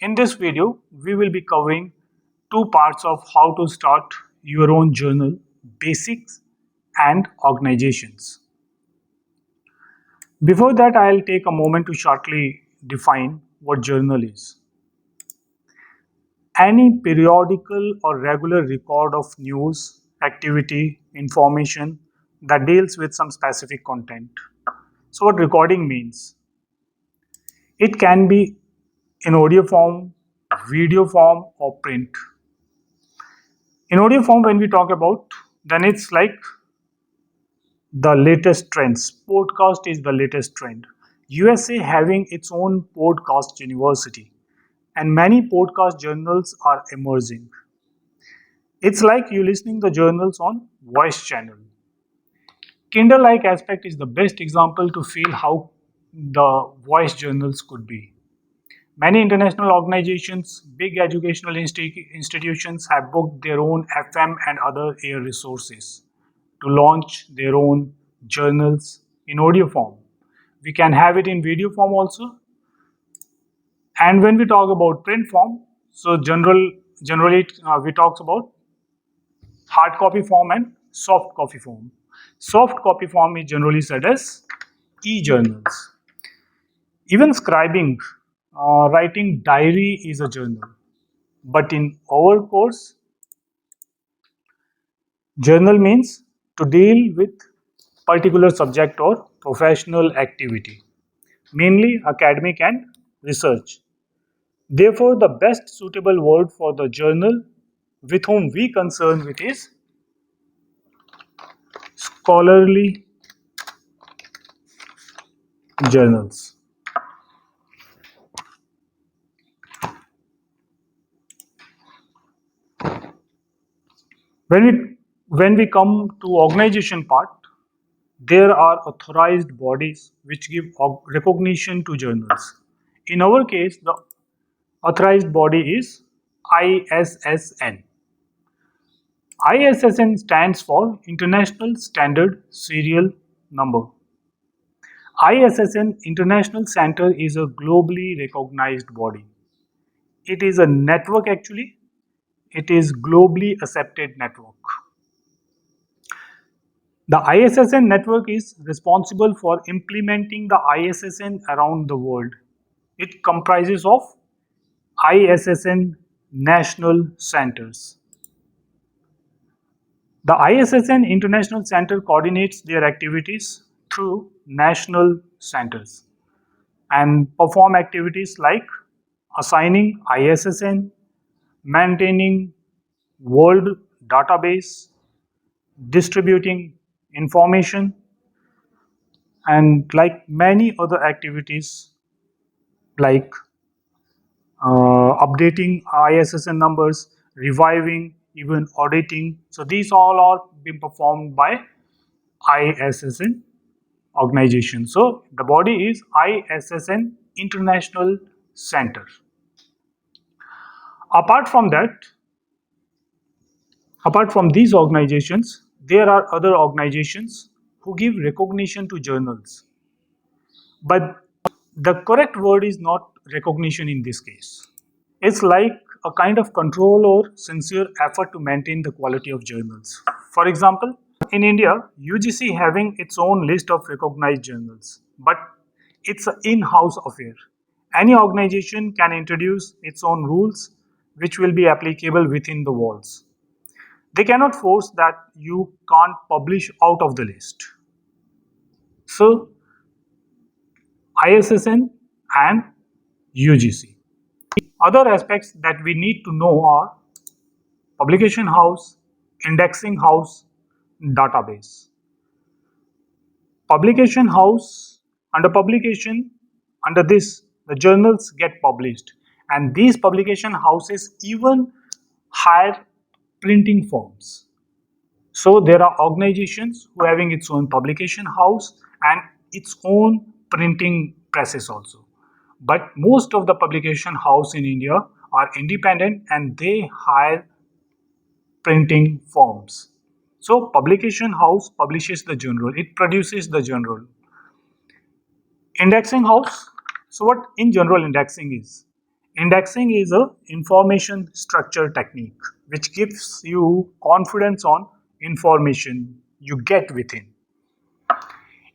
In this video, we will be covering two parts of how to start your own journal, basics and organizations. Before that, I'll take a moment to shortly define what journal is. Any periodical or regular record of news, activity, information that deals with some specific content. So what recording means? It can be in audio form, video form or print. In audio form, when we talk about, then it's like the latest trends. Podcast is the latest trend. USA having its own podcast university, and many podcast journals are emerging. It's like you listening the journals on voice channel. Kindle-like aspect is the best example to feel how the voice journals could be. Many international organizations, big educational institutions have booked their own FM and other air resources to launch their own journals in audio form. We can have it in video form also. And when we talk about print form, so generally we talk about hard copy form and soft copy form. Soft copy form is generally said as e-journals. Even scribing, writing diary is a journal. But in our course, journal means to deal with particular subject or professional activity, mainly academic and research. Therefore, the best suitable word for the journal with whom we concern with is scholarly journals. When we come to organization part, there are authorized bodies which give recognition to journals. In our case, the authorized body is ISSN. ISSN stands for International Standard Serial Number. ISSN International Center is a globally recognized body. It is a network actually. It is globally accepted network. The ISSN network is responsible for implementing the ISSN around the world. It comprises of ISSN national centers. The ISSN International Center coordinates their activities through national centers and perform activities like assigning ISSN, maintaining world database, distributing information, and like many other activities like updating ISSN numbers, reviving, even auditing. So these all are being performed by ISSN organization. So the body is ISSN International Center. Apart from that, apart from these organizations, there are other organizations who give recognition to journals. But the correct word is not recognition in this case. It's like a kind of control or sincere effort to maintain the quality of journals. For example, in India, UGC having its own list of recognized journals, but it's an in-house affair. Any organization can introduce its own rules which will be applicable within the walls. They cannot force that you can't publish out of the list. So, ISSN and UGC. Other aspects that we need to know are publication house, indexing house, database. Publication house, under publication, under this, the journals get published, and these publication houses even hire printing firms. So there are organizations who are having its own publication house and its own printing presses also. But most of the publication house in India are independent and they hire printing firms. So publication house publishes the journal, it produces the journal. Indexing house, so what in general indexing is? Indexing is a information structure technique which gives you confidence on information you get within.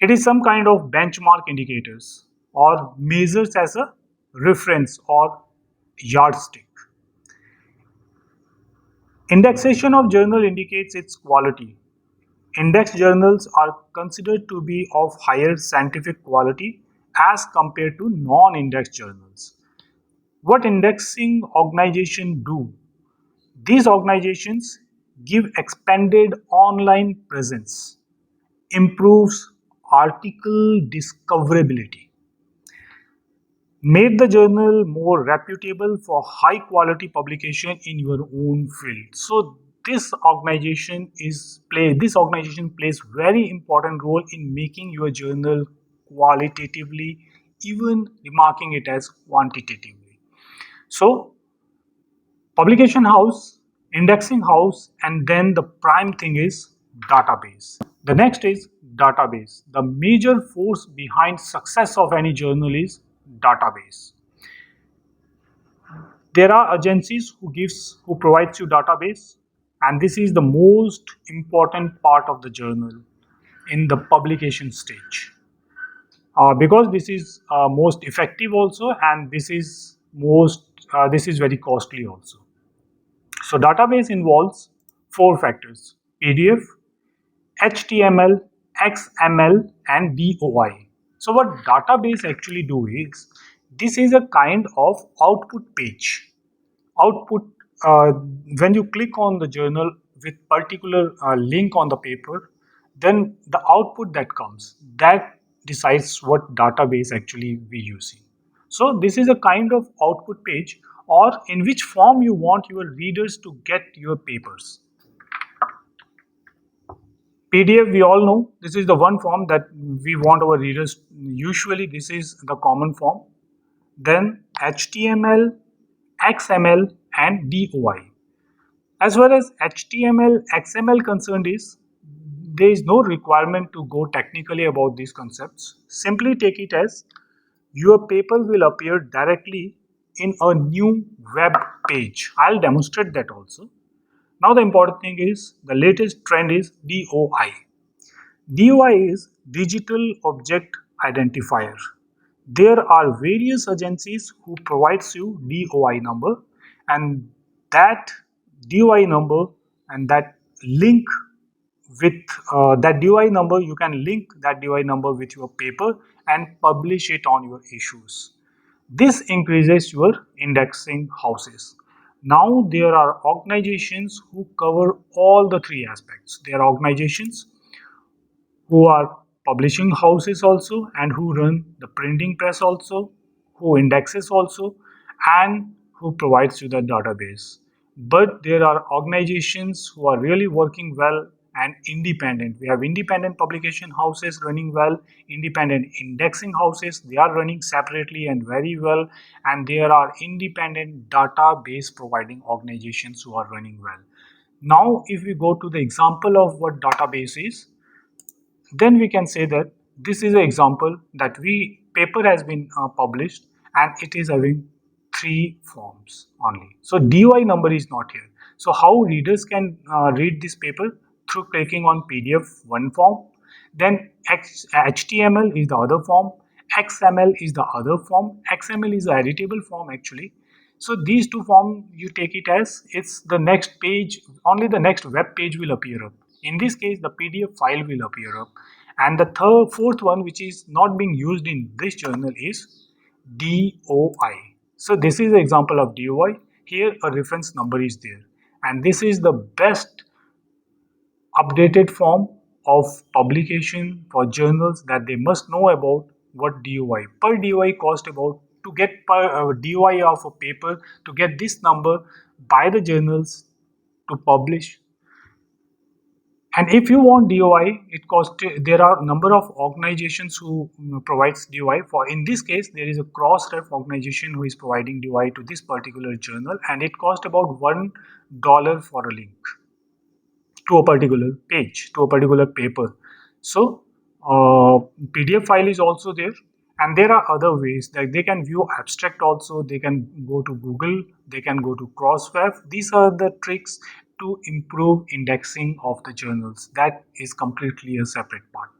It is some kind of benchmark indicators or measures as a reference or yardstick. Indexation of journal indicates its quality. Indexed journals are considered to be of higher scientific quality as compared to non-indexed journals. What indexing organizations do? These organizations give expanded online presence, improves article discoverability, made the journal more reputable for high quality publication in your own field. So this organization plays very important role in making your journal qualitatively, even remarking it as quantitatively. So publication house, indexing house, and then the prime thing is database. The next is database. The major force behind success of any journal is database. There are agencies who provides you database, and this is the most important part of the journal in the publication stage, because this is most effective also, and this is very costly also. So database involves four factors: PDF, HTML, XML, and DOI. So what database actually do is, this is a kind of output page. Output, when you click on the journal with particular link on the paper, then the output that comes, that decides what database actually we using. So this is a kind of output page, or in which form you want your readers to get your papers. PDF, we all know, this is the one form that we want our readers. Usually this is the common form. Then HTML, XML, and DOI. As far as HTML, XML concerned is, there is no requirement to go technically about these concepts. Simply take it as your paper will appear directly in a new web page. I'll demonstrate that also. Now the important thing is, the latest trend is DOI. DOI is Digital Object Identifier. There are various agencies who provides you DOI number, and that DOI number and that link with that DOI number, you can link that DOI number with your paper and publish it on your issues. This increases your indexing houses. Now there are organizations who cover all the three aspects. There are organizations who are publishing houses also, and who run the printing press also, who indexes also, and who provides you the database. But there are organizations who are really working well and independent. We have independent publication houses running well, independent indexing houses, they are running separately and very well, and there are independent database providing organizations who are running well. Now if we go to the example of what database is, then we can say that this is an example that paper has been published, and it is having three forms only. So DOI number is not here. So how readers can read this paper? Through clicking on PDF one form, then HTML is the other form, XML is the other form. XML is the editable form actually. So these two forms, you take it as it's the next page, only the next web page will appear up. In this case, the PDF file will appear up. And the fourth one, which is not being used in this journal, is DOI. So this is an example of DOI. Here a reference number is there. And this is the best updated form of publication for journals that they must know about what DOI. Per DOI cost about, to get per DOI of a paper, to get this number by the journals to publish. And if you want DOI, it costs, there are a number of organizations who provides DOI. For in this case, there is a Crossref organization who is providing DOI to this particular journal, and it costs about $1 for a link to a particular page, to a particular paper. So PDF file is also there, And there are other ways that they can view abstract also, they can go to Google, they can go to Crossweb. These are the tricks to improve indexing of the journals. That is completely a separate part.